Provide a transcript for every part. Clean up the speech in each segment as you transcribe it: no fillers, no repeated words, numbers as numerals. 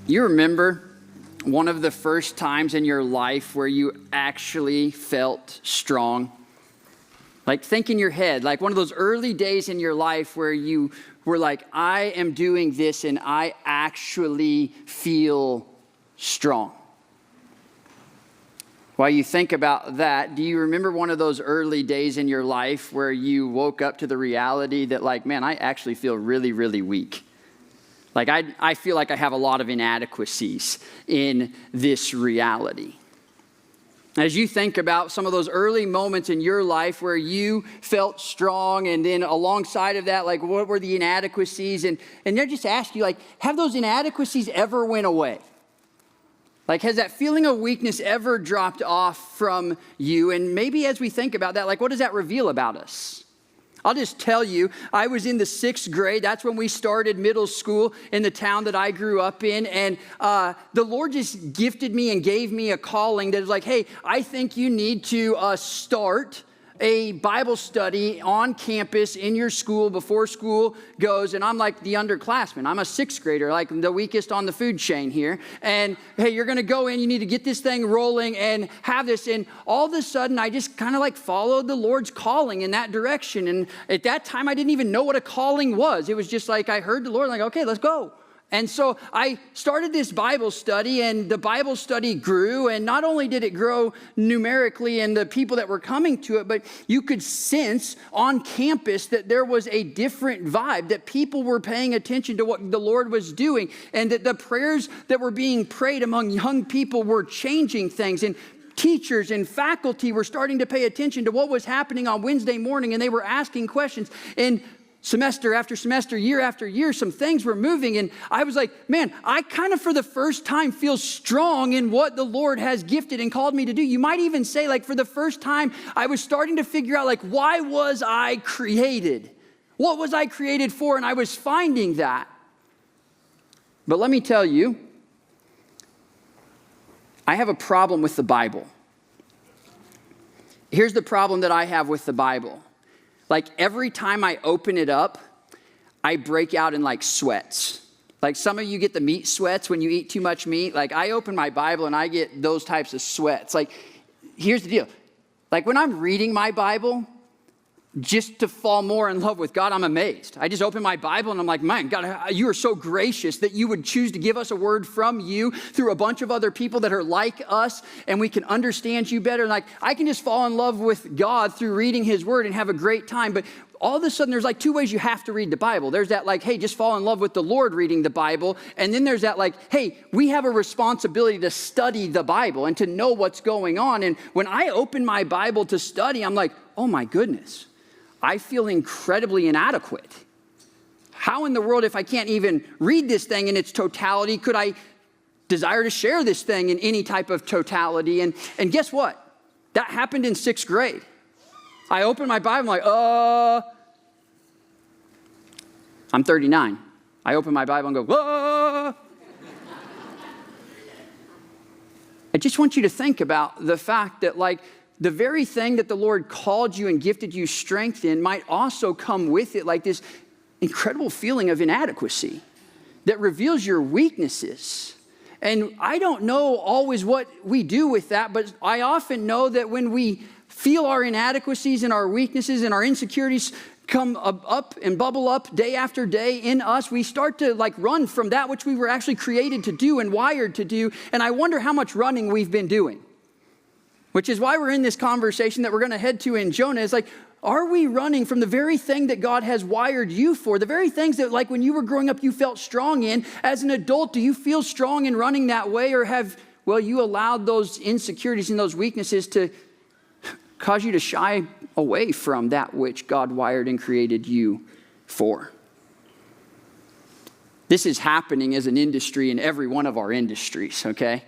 You remember one of the first times in your life where you actually felt strong? Like, think in your head, like one of those early days in your life where you were like, I am doing this and I actually feel strong. While you think about that, do you remember one of those early days in your life where you woke up to the reality that, like, man, I actually feel really, really weak? Like, I feel like I have a lot of inadequacies in this reality. As you think about some of those early moments in your life where you felt strong, and then alongside of that, like, what were the inadequacies? And I just ask you, like, have those inadequacies ever went away? Like, has that feeling of weakness ever dropped off from you? And maybe as we think about that, like, what does that reveal about us? I'll just tell you, I was in the 6th grade. That's when we started middle school in the town that I grew up in. And the Lord just gifted me and gave me a calling that was like, hey, I think you need to start a Bible study on campus in your school before school goes. And I'm like the underclassman. I'm a 6th grader, like the weakest on the food chain here. And hey, you're going to go in, you need to get this thing rolling and have this. And all of a sudden, I just kind of like followed the Lord's calling in that direction. And at that time, I didn't even know what a calling was. It was just like, I heard the Lord, like, okay, let's go. And so I started this Bible study, and the Bible study grew. And not only did it grow numerically and the people that were coming to it, but you could sense on campus that there was a different vibe, that people were paying attention to what the Lord was doing, and that the prayers that were being prayed among young people were changing things. And teachers and faculty were starting to pay attention to what was happening on Wednesday morning, and they were asking questions. And semester after semester, year after year, some things were moving. And I was like, man, I kind of for the first time feel strong in what the Lord has gifted and called me to do. You might even say, like, for the first time, I was starting to figure out, like, why was I created? What was I created for? And I was finding that. But let me tell you, I have a problem with the Bible. Here's the problem that I have with the Bible. Like, every time I open it up, I break out in like sweats. Like, some of you get the meat sweats when you eat too much meat. Like, I open my Bible and I get those types of sweats. Like, here's the deal. Like, when I'm reading my Bible, just to fall more in love with God, I'm amazed. I just open my Bible and I'm like, man, God, you are so gracious that you would choose to give us a word from you through a bunch of other people that are like us, and we can understand you better. And like, I can just fall in love with God through reading his word and have a great time. But all of a sudden, there's like 2 ways you have to read the Bible. There's that, like, hey, just fall in love with the Lord reading the Bible. And then there's that, like, hey, we have a responsibility to study the Bible and to know what's going on. And when I open my Bible to study, I'm like, oh my goodness, I feel incredibly inadequate. How in the world, if I can't even read this thing in its totality, could I desire to share this thing in any type of totality? And guess what? That happened in 6th grade. I opened my Bible, I'm like, I'm 39. I open my Bible and go, I just want you to think about the fact that, like, the very thing that the Lord called you and gifted you strength in might also come with it, like this incredible feeling of inadequacy that reveals your weaknesses. And I don't know always what we do with that, but I often know that when we feel our inadequacies and our weaknesses and our insecurities come up and bubble up day after day in us, we start to like run from that which we were actually created to do and wired to do. And I wonder how much running we've been doing. Which is why we're in this conversation that we're going to head to in Jonah. It's like, are we running from the very thing that God has wired you for? The very things that, like, when you were growing up, you felt strong in. As an adult, do you feel strong in running that way? Or have, well, you allowed those insecurities and those weaknesses to cause you to shy away from that which God wired and created you for? This is happening as an industry in every one of our industries, okay?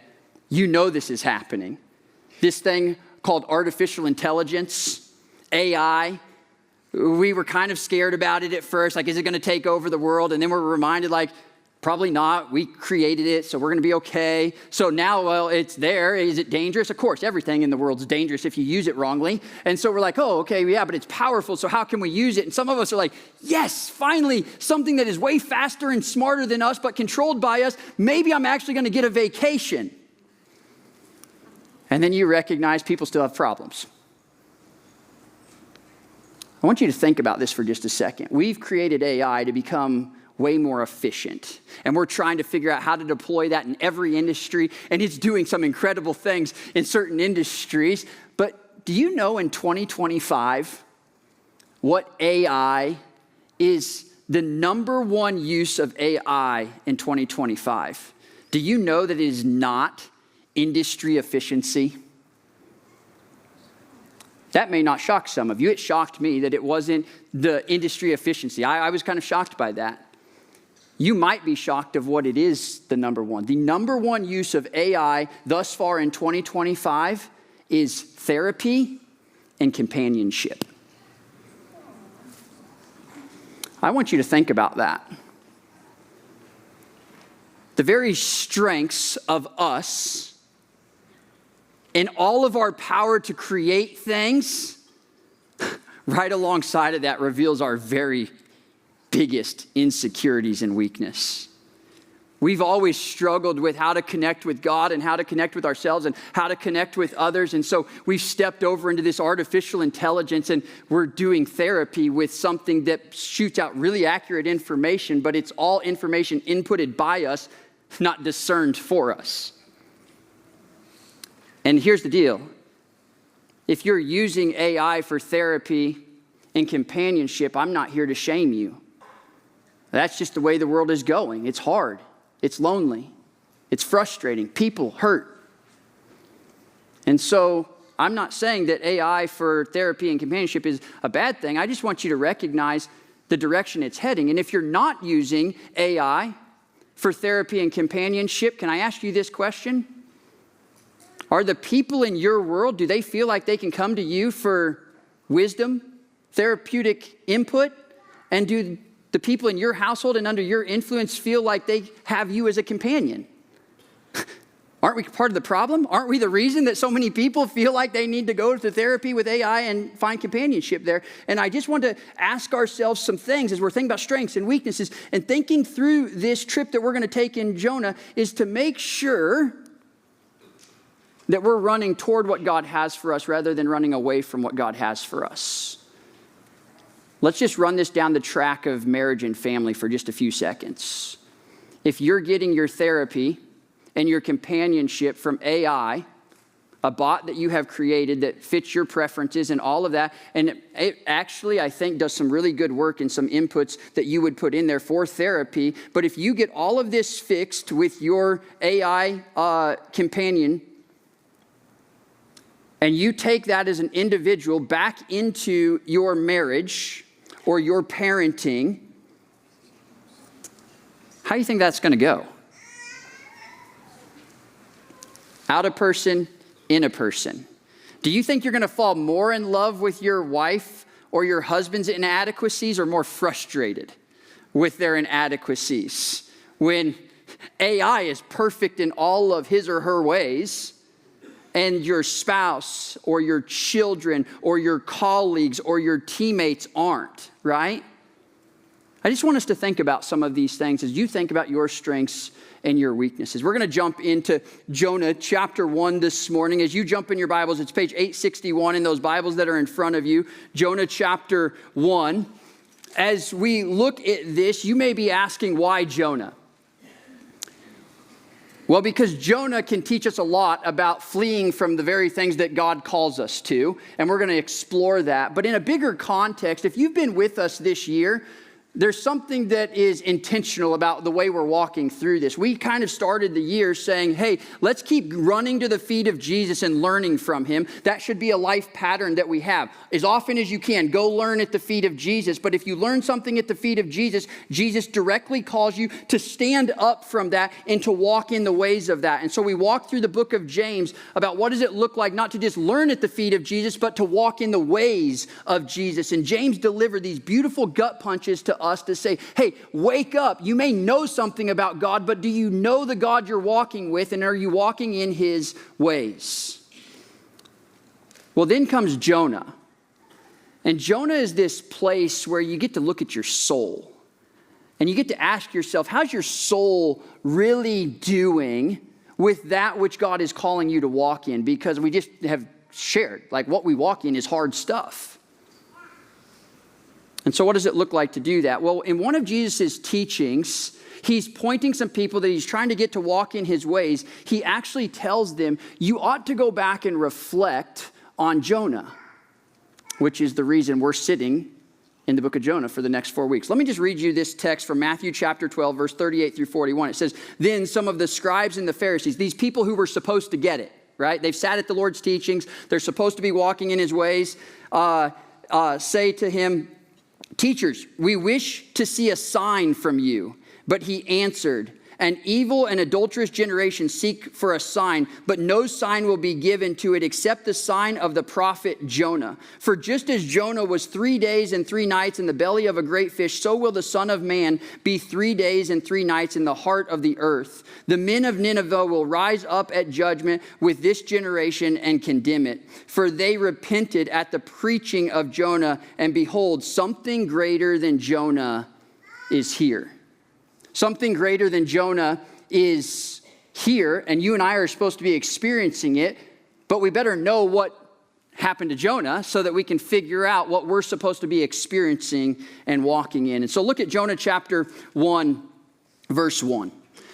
You know this is happening. This thing called artificial intelligence, AI, we were kind of scared about it at first. Like, is it going to take over the world? And then we're reminded, like, Probably not. We created it, so we're going to be okay. So now, well, it's there. Is it dangerous? Of course, everything in the world is dangerous if you use it wrongly. And so we're like, oh, okay, yeah, but it's powerful, so how can we use it? And some of us are like, yes, finally, something that is way faster and smarter than us, but controlled by us. Maybe I'm actually going to get a vacation. And then you recognize people still have problems. I want you to think about this for just a second. We've created AI to become way more efficient. And we're trying to figure out how to deploy that in every industry. And it's doing some incredible things in certain industries. But do you know in 2025, what AI is the number one use of AI in 2025? Do you know that it is not industry efficiency? That may not shock some of you. It shocked me that it wasn't the industry efficiency. I was kind of shocked by that. You might be shocked of what it is the number one. The number one use of AI thus far in 2025 is therapy and companionship. I want you to think about that. The very strengths of us and all of our power to create things, right alongside of that reveals our very biggest insecurities and weakness. We've always struggled with how to connect with God and how to connect with ourselves and how to connect with others. And so we've stepped over into this artificial intelligence and we're doing therapy with something that shoots out really accurate information, but it's all information inputted by us, not discerned for us. And here's the deal. If you're using AI for therapy and companionship, I'm not here to shame you. That's just the way the world is going. It's hard. It's lonely. It's frustrating. People hurt. And so I'm not saying that AI for therapy and companionship is a bad thing. I just want you to recognize the direction it's heading. And if you're not using AI for therapy and companionship, can I ask you this question? Are the people in your world, do they feel like they can come to you for wisdom, therapeutic input? And do the people in your household and under your influence feel like they have you as a companion? Aren't we part of the problem? Aren't we the reason that so many people feel like they need to go to therapy with AI and find companionship there? And I just want to ask ourselves some things as we're thinking about strengths and weaknesses and thinking through this trip that we're going to take in Jonah is to make sure that we're running toward what God has for us rather than running away from what God has for us. Let's just run this down the track of marriage and family for just a few seconds. If you're getting your therapy and your companionship from AI, a bot that you have created that fits your preferences and all of that, and it actually, I think, does some really good work and some inputs that you would put in there for therapy. But if you get all of this fixed with your AI companion, and you take that as an individual back into your marriage or your parenting, how do you think that's going to go? Out of person, in a person. Do you think you're going to fall more in love with your wife or your husband's inadequacies or more frustrated with their inadequacies? When AI is perfect in all of his or her ways, and your spouse or your children or your colleagues or your teammates aren't, right? I just want us to think about some of these things as you think about your strengths and your weaknesses. We're going to jump into Jonah chapter 1 this morning. As you jump in your Bibles, it's page 861 in those Bibles that are in front of you. Jonah chapter 1. As we look at this, you may be asking, why Jonah? Well, because Jonah can teach us a lot about fleeing from the very things that God calls us to, and we're going to explore that. But in a bigger context, if you've been with us this year, there's something that is intentional about the way we're walking through this. We kind of started the year saying, hey, let's keep running to the feet of Jesus and learning from him. That should be a life pattern that we have. As often as you can, go learn at the feet of Jesus. But if you learn something at the feet of Jesus, Jesus directly calls you to stand up from that and to walk in the ways of that. And so we walk through the book of James about what does it look like not to just learn at the feet of Jesus, but to walk in the ways of Jesus. And James delivered these beautiful gut punches to us to say, hey, wake up. You may know something about God, but do you know the God you're walking with, and are you walking in his ways? Well, then comes Jonah. And Jonah is this place where you get to look at your soul. And you get to ask yourself, how's your soul really doing with that which God is calling you to walk in? Because we just have shared, like what we walk in is hard stuff. And so what does it look like to do that? Well, in one of Jesus' teachings, he's pointing some people that he's trying to get to walk in his ways. He actually tells them, you ought to go back and reflect on Jonah, which is the reason we're sitting in the book of Jonah for the next 4 weeks. Let me just read you this text from Matthew chapter 12, verse 38 through 41. It says, then some of the scribes and the Pharisees, these people who were supposed to get it, right? They've sat at the Lord's teachings. They're supposed to be walking in his ways. Say to him, teachers, we wish to see a sign from you. But he answered, an evil and adulterous generation seek for a sign, but no sign will be given to it except the sign of the prophet Jonah. For just as Jonah was 3 days and 3 nights in the belly of a great fish, so will the Son of Man be 3 days and 3 nights in the heart of the earth. The men of Nineveh will rise up at judgment with this generation and condemn it. For they repented at the preaching of Jonah, and behold, something greater than Jonah is here. Something greater than Jonah is here, and you and I are supposed to be experiencing it, but we better know what happened to Jonah so that we can figure out what we're supposed to be experiencing and walking in. And so look at Jonah chapter 1, verse 1.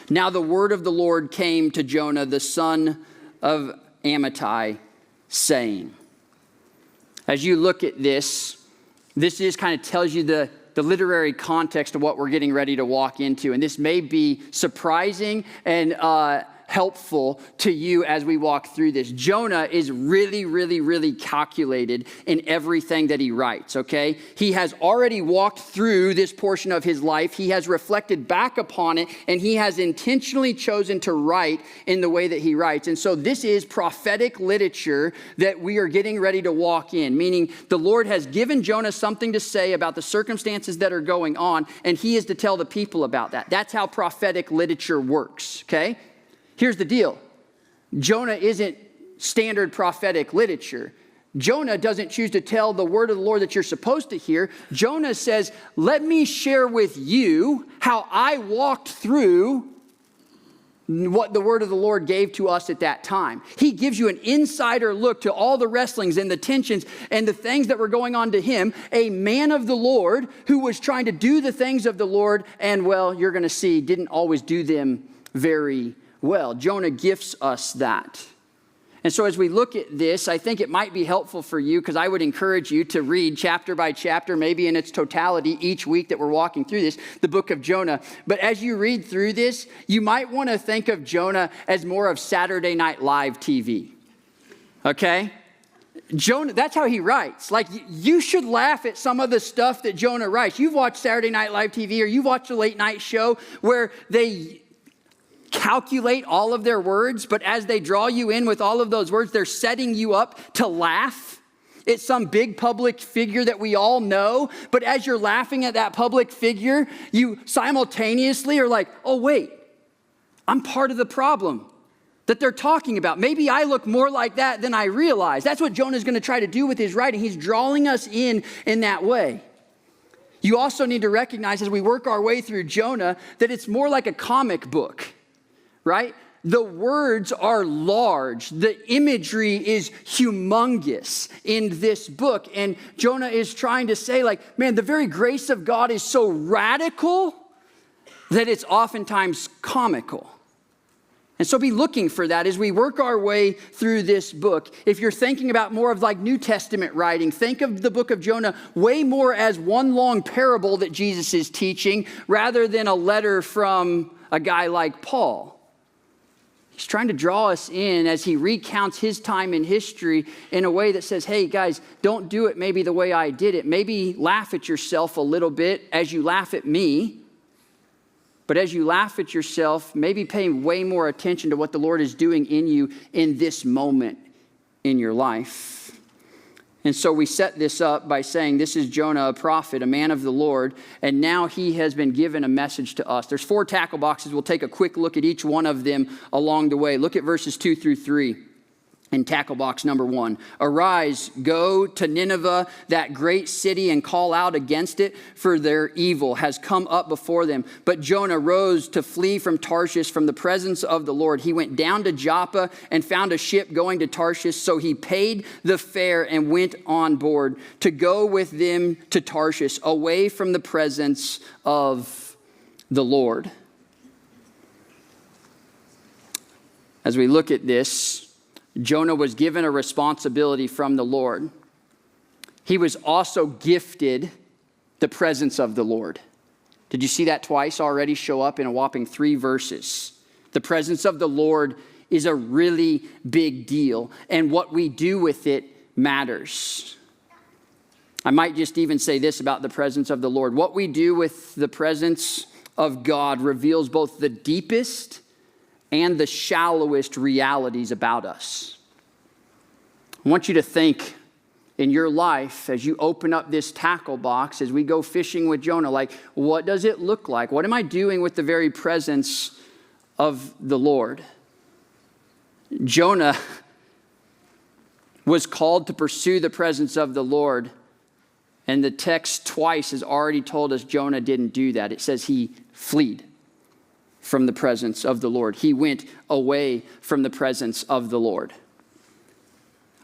Now the word of the Lord came to Jonah, the son of Amittai, saying. As you look at this just kind of tells you the literary context of what we're getting ready to walk into. And this may be surprising and helpful to you as we walk through this. Jonah is really, really, really calculated in everything that he writes, okay? He has already walked through this portion of his life. He has reflected back upon it, and he has intentionally chosen to write in the way that he writes. And so this is prophetic literature that we are getting ready to walk in, meaning the Lord has given Jonah something to say about the circumstances that are going on, and he is to tell the people about that. That's how prophetic literature works, okay? Here's the deal. Jonah isn't standard prophetic literature. Jonah doesn't choose to tell the word of the Lord that you're supposed to hear. Jonah says, let me share with you how I walked through what the word of the Lord gave to us at that time. He gives you an insider look to all the wrestlings and the tensions and the things that were going on to him, a man of the Lord who was trying to do the things of the Lord and, well, you're going to see, didn't always do them very well. Jonah gifts us that. And so as we look at this, I think it might be helpful for you, because I would encourage you to read chapter by chapter, maybe in its totality each week that we're walking through this, the book of Jonah. But as you read through this, you might want to think of Jonah as more of Saturday Night Live TV. Okay? Jonah, that's how he writes. Like, you should laugh at some of the stuff that Jonah writes. You've watched Saturday Night Live TV, or you've watched a late night show where they calculate all of their words, but as they draw you in with all of those words, they're setting you up to laugh. It's some big public figure that we all know, but as you're laughing at that public figure, you simultaneously are like, oh wait, I'm part of the problem that they're talking about. Maybe I look more like that than I realize. That's what Jonah's going to try to do with his writing. He's drawing us in that way. You also need to recognize as we work our way through Jonah that it's more like a comic book. Right? The words are large. The imagery is humongous in this book. And Jonah is trying to say, like, man, the very grace of God is so radical that it's oftentimes comical. And so be looking for that as we work our way through this book. If you're thinking about more of like New Testament writing, think of the book of Jonah way more as one long parable that Jesus is teaching rather than a letter from a guy like Paul. He's trying to draw us in as he recounts his time in history in a way that says, hey guys, don't do it maybe the way I did it. Maybe laugh at yourself a little bit as you laugh at me. But as you laugh at yourself, maybe pay way more attention to what the Lord is doing in you in this moment in your life. And so we set this up by saying this is Jonah, a prophet, a man of the Lord, and now he has been given a message to us. There's 4 tackle boxes. We'll take a quick look at each one of them along the way. Look at verses 2 through 3. In tackle box number 1, arise, go to Nineveh, that great city, and call out against it, for their evil has come up before them. But Jonah rose to flee from Tarshish from the presence of the Lord. He went down to Joppa and found a ship going to Tarshish. So he paid the fare and went on board to go with them to Tarshish, away from the presence of the Lord. As we look at this, Jonah was given a responsibility from the Lord. He was also gifted the presence of the Lord. Did you see that twice already show up in a whopping 3 verses? The presence of the Lord is a really big deal, and what we do with it matters. I might just even say this about the presence of the Lord. What we do with the presence of God reveals both the deepest and the shallowest realities about us. I want you to think in your life as you open up this tackle box, as we go fishing with Jonah, like, what does it look like? What am I doing with the very presence of the Lord? Jonah was called to pursue the presence of the Lord, and the text twice has already told us Jonah didn't do that. It says he fled from the presence of the Lord. He went away from the presence of the Lord.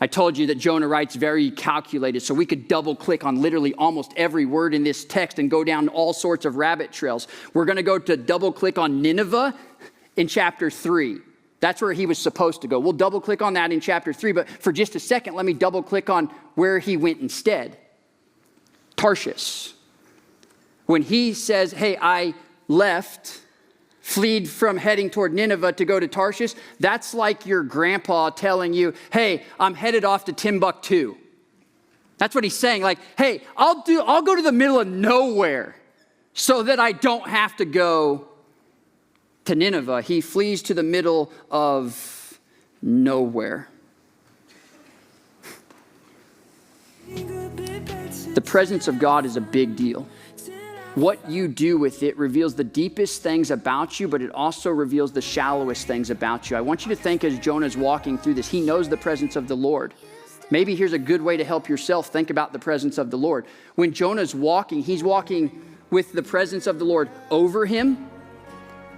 I told you that Jonah writes very calculated, so we could double click on literally almost every word in this text and go down all sorts of rabbit trails. We're going to go to double click on Nineveh in chapter 3. That's where he was supposed to go. We'll double click on that in chapter 3, but for just a second, let me double click on where he went instead. Tarshish. When he says, hey, I left, fled from heading toward Nineveh to go to Tarshish, that's like your grandpa telling you, hey, I'm headed off to Timbuktu. That's what he's saying. Like, hey, I'll go to the middle of nowhere so that I don't have to go to Nineveh. He flees to the middle of nowhere. The presence of God is a big deal. What you do with it reveals the deepest things about you, but it also reveals the shallowest things about you. I want you to think as Jonah's walking through this, he knows the presence of the Lord. Maybe here's a good way to help yourself think about the presence of the Lord. When Jonah's walking, he's walking with the presence of the Lord over him,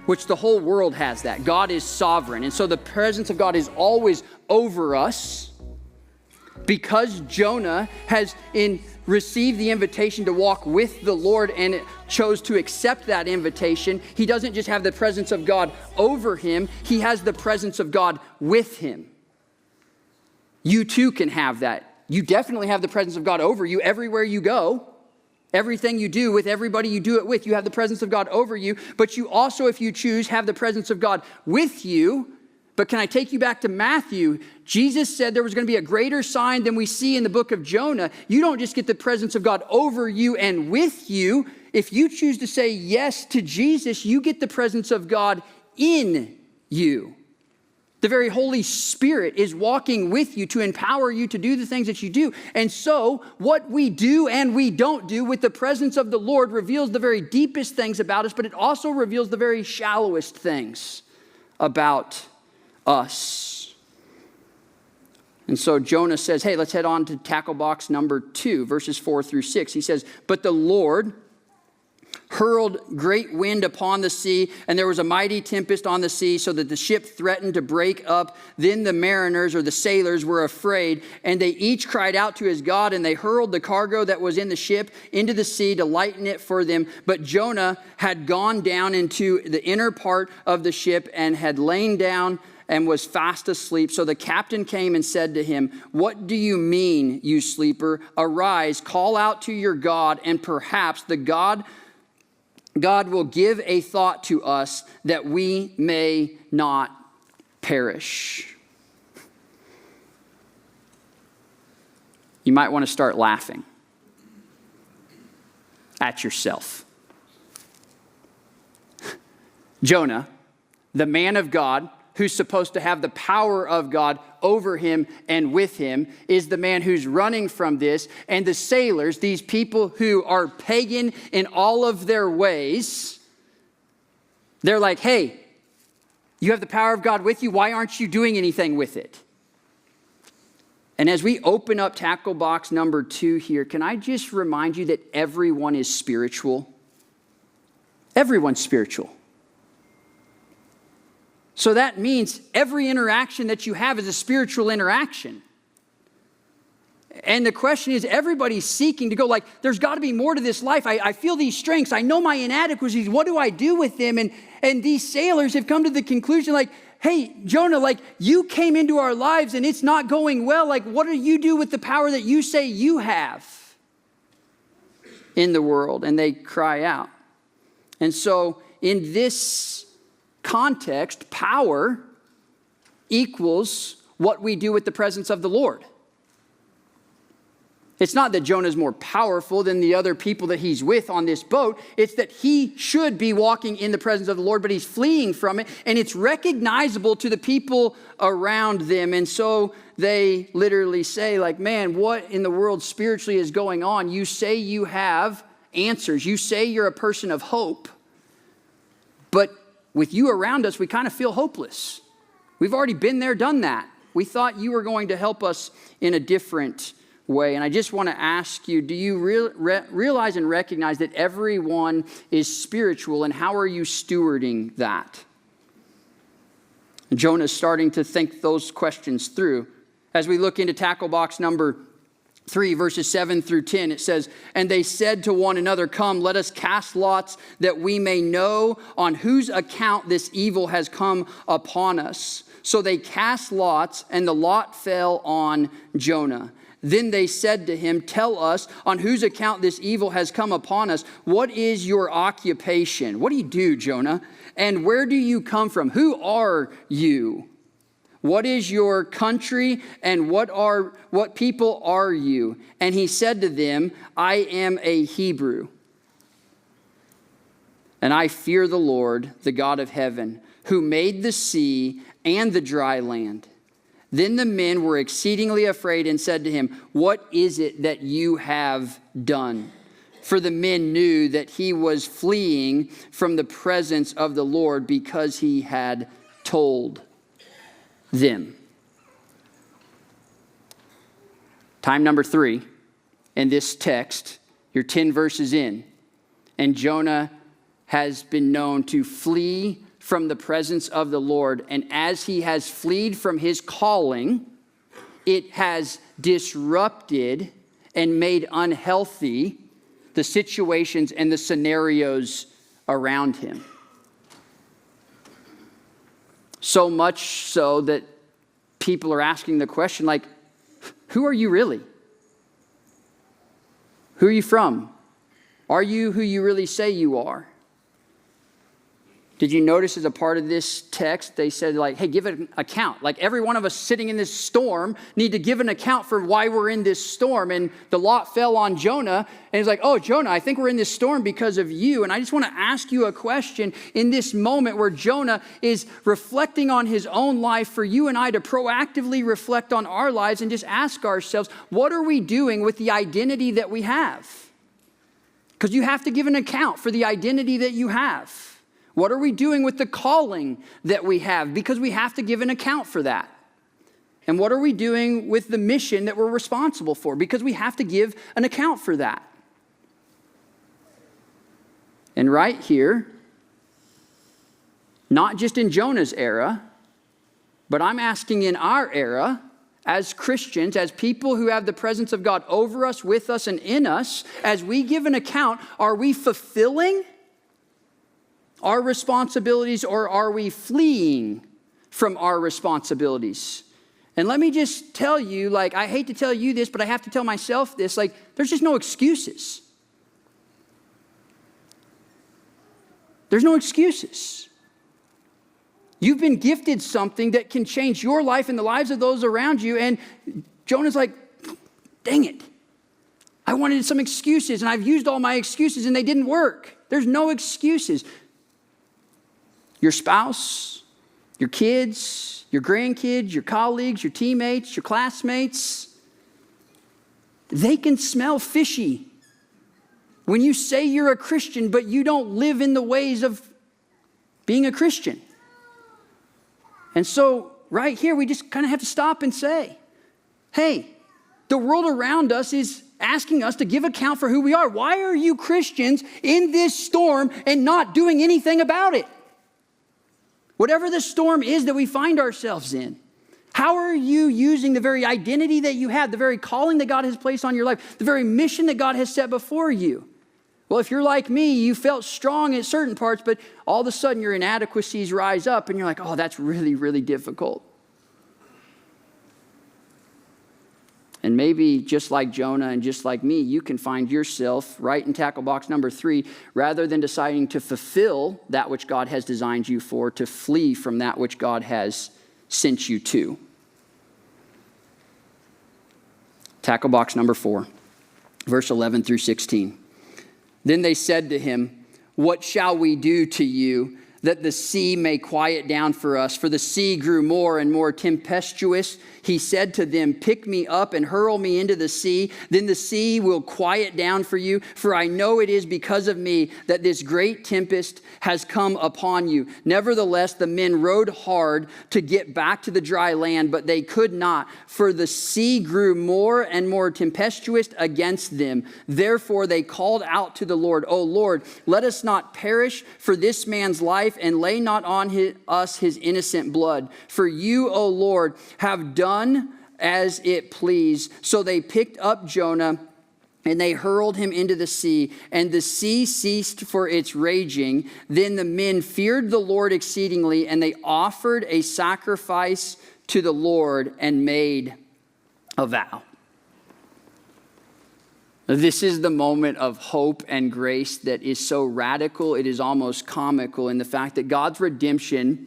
which the whole world has that. God is sovereign. And so the presence of God is always over us. Because Jonah has received the invitation to walk with the Lord and chose to accept that invitation, he doesn't just have the presence of God over him, he has the presence of God with him. You too can have that. You definitely have the presence of God over you everywhere you go. Everything you do with everybody you do it with, you have the presence of God over you. But you also, if you choose, have the presence of God with you. But can I take you back to Matthew? Jesus said there was going to be a greater sign than we see in the book of Jonah. You don't just get the presence of God over you and with you. If you choose to say yes to Jesus, you get the presence of God in you. The very Holy Spirit is walking with you to empower you to do the things that you do. And so what we do and we don't do with the presence of the Lord reveals the very deepest things about us, but it also reveals the very shallowest things about us. And so Jonah says, hey, let's head on to tackle box number 2, verses 4 through 6. He says, but the Lord hurled great wind upon the sea, and there was a mighty tempest on the sea, so that the ship threatened to break up. Then the mariners, or the sailors, were afraid, and they each cried out to his God, and they hurled the cargo that was in the ship into the sea to lighten it for them. But Jonah had gone down into the inner part of the ship and had lain down and was fast asleep. So the captain came and said to him, what do you mean, you sleeper? Arise, call out to your God, and perhaps the God will give a thought to us that we may not perish. You might want to start laughing at yourself. Jonah, the man of God, who's supposed to have the power of God over him and with him, is the man who's running from this. And the sailors, these people who are pagan in all of their ways, they're like, hey, you have the power of God with you. Why aren't you doing anything with it? And as we open up tackle box number 2 here, can I just remind you that everyone is spiritual? Everyone's spiritual. So that means every interaction that you have is a spiritual interaction. And the question is, everybody's seeking to go like, there's got to be more to this life. I feel these strengths. I know my inadequacies. What do I do with them? And these sailors have come to the conclusion like, hey, Jonah, like you came into our lives and it's not going well. Like, what do you do with the power that you say you have in the world? And they cry out. And so in this context, power equals what we do with the presence of the Lord. It's not that Jonah's more powerful than the other people that he's with on this boat. It's that he should be walking in the presence of the Lord, but he's fleeing from it. And it's recognizable to the people around them. And so they literally say like, man, what in the world spiritually is going on? You say you have answers. You say you're a person of hope. But with you around us, we kind of feel hopeless. We've already been there, done that. We thought you were going to help us in a different way. And I just want to ask you, do you realize and recognize that everyone is spiritual, and how are you stewarding that? Jonah's starting to think those questions through. As we look into tackle box number 3, verses 7 through 10, it says, and they said to one another, come, let us cast lots that we may know on whose account this evil has come upon us. So they cast lots, and the lot fell on Jonah. Then they said to him, tell us on whose account this evil has come upon us. What is your occupation? What do you do, Jonah? And where do you come from? Who are you? What is your country, and what people are you? And he said to them, I am a Hebrew, and I fear the Lord, the God of heaven, who made the sea and the dry land. Then the men were exceedingly afraid and said to him, what is it that you have done? For the men knew that he was fleeing from the presence of the Lord because he had told them. Time number 3 in this text, you're 10 verses in, and Jonah has been known to flee from the presence of the Lord. And as he has fled from his calling, it has disrupted and made unhealthy the situations and the scenarios around him. So much so that people are asking the question like, who are you really? Who are you from? Are you who you really say you are? Did you notice as a part of this text, they said like, hey, give an account. Like every one of us sitting in this storm need to give an account for why we're in this storm. And the lot fell on Jonah. And he's like, oh, Jonah, I think we're in this storm because of you. And I just want to ask you a question in this moment where Jonah is reflecting on his own life, for you and I to proactively reflect on our lives and just ask ourselves, what are we doing with the identity that we have? Because you have to give an account for the identity that you have. What are we doing with the calling that we have? Because we have to give an account for that. And what are we doing with the mission that we're responsible for? Because we have to give an account for that. And right here, not just in Jonah's era, but I'm asking in our era, as Christians, as people who have the presence of God over us, with us, and in us, as we give an account, are we fulfilling our responsibilities, or are we fleeing from our responsibilities? And let me just tell you, like, I hate to tell you this, but I have to tell myself this, like, there's just no excuses. There's no excuses. You've been gifted something that can change your life and the lives of those around you, and Jonah's like, dang it. I wanted some excuses, and I've used all my excuses, and they didn't work. There's no excuses. Your spouse, your kids, your grandkids, your colleagues, your teammates, your classmates, they can smell fishy when you say you're a Christian, but you don't live in the ways of being a Christian. And so right here, we just kind of have to stop and say, hey, the world around us is asking us to give account for who we are. Why are you Christians in this storm and not doing anything about it? Whatever the storm is that we find ourselves in, how are you using the very identity that you have, the very calling that God has placed on your life, the very mission that God has set before you? Well, if you're like me, you felt strong in certain parts, but all of a sudden your inadequacies rise up and you're like, oh, that's really, really difficult. And maybe just like Jonah and just like me, you can find yourself right in tackle box number 3, rather than deciding to fulfill that which God has designed you for, to flee from that which God has sent you to. Tackle box number 4, verse 11 through 16. Then they said to him, what shall we do to you that the sea may quiet down for us? For the sea grew more and more tempestuous. He said to them, pick me up and hurl me into the sea. Then the sea will quiet down for you. For I know it is because of me that this great tempest has come upon you. Nevertheless, the men rowed hard to get back to the dry land, but they could not, for the sea grew more and more tempestuous against them. Therefore they called out to the Lord, O Lord, let us not perish for this man's life, and lay not on us his innocent blood. For you, O Lord, have done as it pleased. So they picked up Jonah and they hurled him into the sea, and the sea ceased for its raging. Then the men feared the Lord exceedingly, and they offered a sacrifice to the Lord and made a vow. This is the moment of hope and grace that is so radical, it is almost comical, in the fact that God's redemption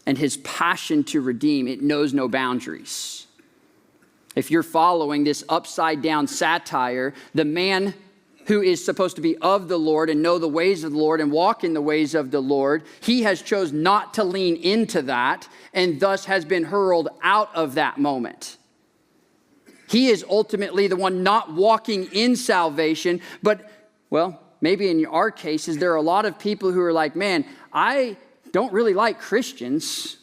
and his passion to redeem, it knows no boundaries. If you're following this upside down satire, the man who is supposed to be of the Lord and know the ways of the Lord and walk in the ways of the Lord, he has chosen not to lean into that and thus has been hurled out of that moment. He is ultimately the one not walking in salvation, but, well, maybe in our cases, there are a lot of people who are like, man, I don't really like Christians,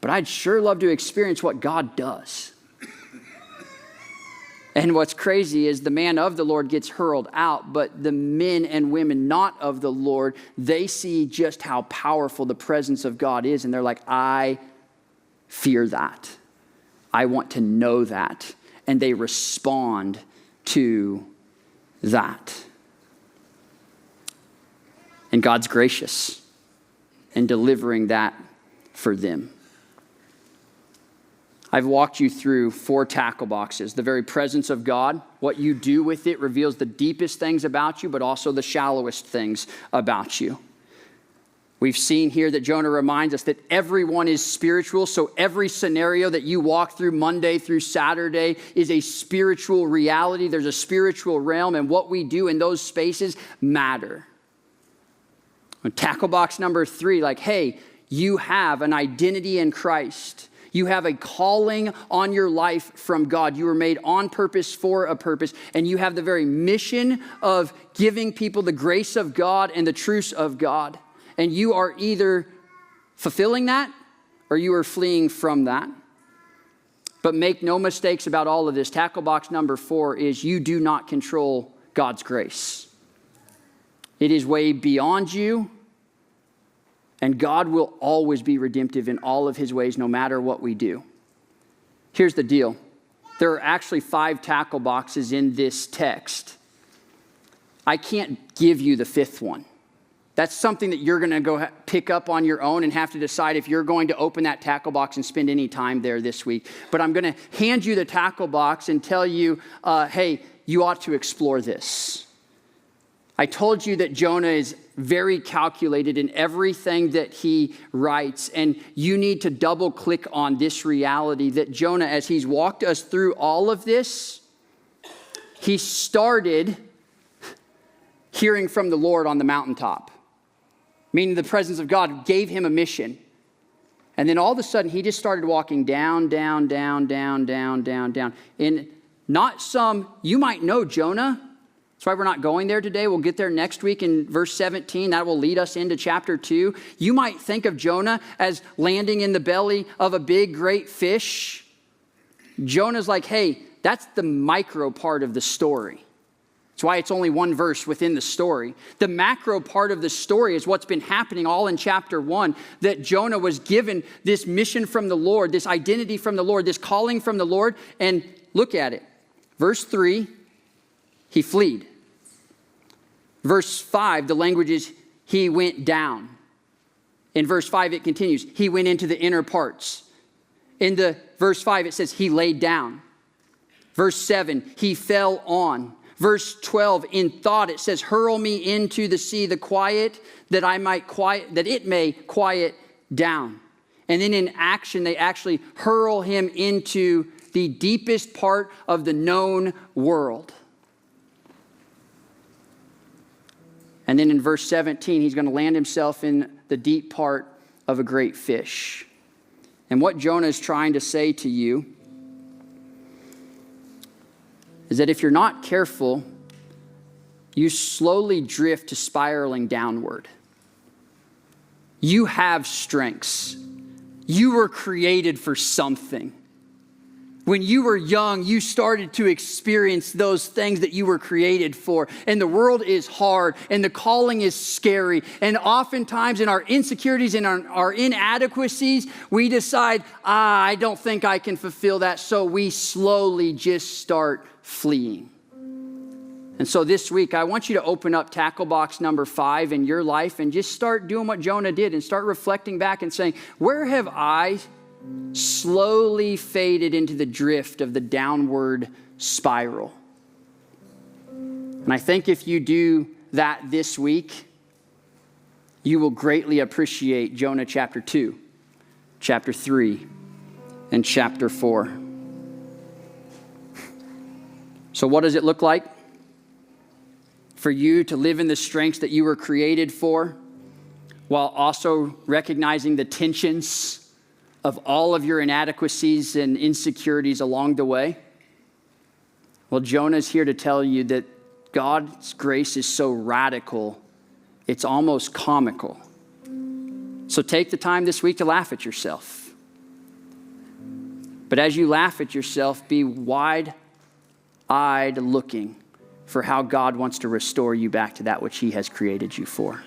but I'd sure love to experience what God does. And what's crazy is the man of the Lord gets hurled out, but the men and women not of the Lord, they see just how powerful the presence of God is, and they're like, I fear that. I want to know that. And they respond to that. And God's gracious in delivering that for them. I've walked you through 4 tackle boxes. The very presence of God, what you do with it reveals the deepest things about you, but also the shallowest things about you. We've seen here that Jonah reminds us that everyone is spiritual, so every scenario that you walk through Monday through Saturday is a spiritual reality. There's a spiritual realm, and what we do in those spaces matter. Tackle box number 3, like, hey, you have an identity in Christ. You have a calling on your life from God. You were made on purpose for a purpose, and you have the very mission of giving people the grace of God and the truths of God. And you are either fulfilling that or you are fleeing from that. But make no mistakes about all of this. Tackle box number 4 is you do not control God's grace. It is way beyond you. And God will always be redemptive in all of his ways, no matter what we do. Here's the deal. There are actually 5 tackle boxes in this text. I can't give you the 5th one. That's something that you're going to go pick up on your own and have to decide if you're going to open that tackle box and spend any time there this week. But I'm going to hand you the tackle box and tell you, hey, you ought to explore this. I told you that Jonah is very calculated in everything that he writes, and you need to double click on this reality that Jonah, as he's walked us through all of this, he started hearing from the Lord on the mountaintop. Meaning the presence of God gave him a mission. And then all of a sudden, he just started walking down, down, down, down, down, down, down. In not some, you might know Jonah. That's why we're not going there today. We'll get there next week in verse 17. That will lead us into chapter 2. You might think of Jonah as landing in the belly of a big, great fish. Jonah's like, hey, that's the micro part of the story. That's why it's only one verse within the story. The macro part of the story is what's been happening all in chapter 1, that Jonah was given this mission from the Lord, this identity from the Lord, this calling from the Lord. And look at it. Verse 3, he fled. Verse 5, the language is he went down. In verse 5, it continues, he went into the inner parts. In the verse 5, it says he laid down. Verse 7, he fell on. Verse 12, in thought, it says, hurl me into the sea, the quiet, that it may quiet down. And then in action, they actually hurl him into the deepest part of the known world. And then in verse 17, he's going to land himself in the deep part of a great fish. And what Jonah is trying to say to you is that if you're not careful, you slowly drift to spiraling downward. You have strengths. You were created for something. When you were young, you started to experience those things that you were created for. And the world is hard, and the calling is scary. And oftentimes in our insecurities and our inadequacies, we decide, I don't think I can fulfill that. So we slowly just start fleeing. And so this week, I want you to open up tackle box number 5 in your life and just start doing what Jonah did and start reflecting back and saying, where have I slowly faded into the drift of the downward spiral? And I think if you do that this week, you will greatly appreciate Jonah chapter 2, chapter 3, and chapter 4. So what does it look like for you to live in the strengths that you were created for, while also recognizing the tensions of all of your inadequacies and insecurities along the way? Well, Jonah's here to tell you that God's grace is so radical, it's almost comical. So take the time this week to laugh at yourself. But as you laugh at yourself, be wide-eyed looking for how God wants to restore you back to that which he has created you for.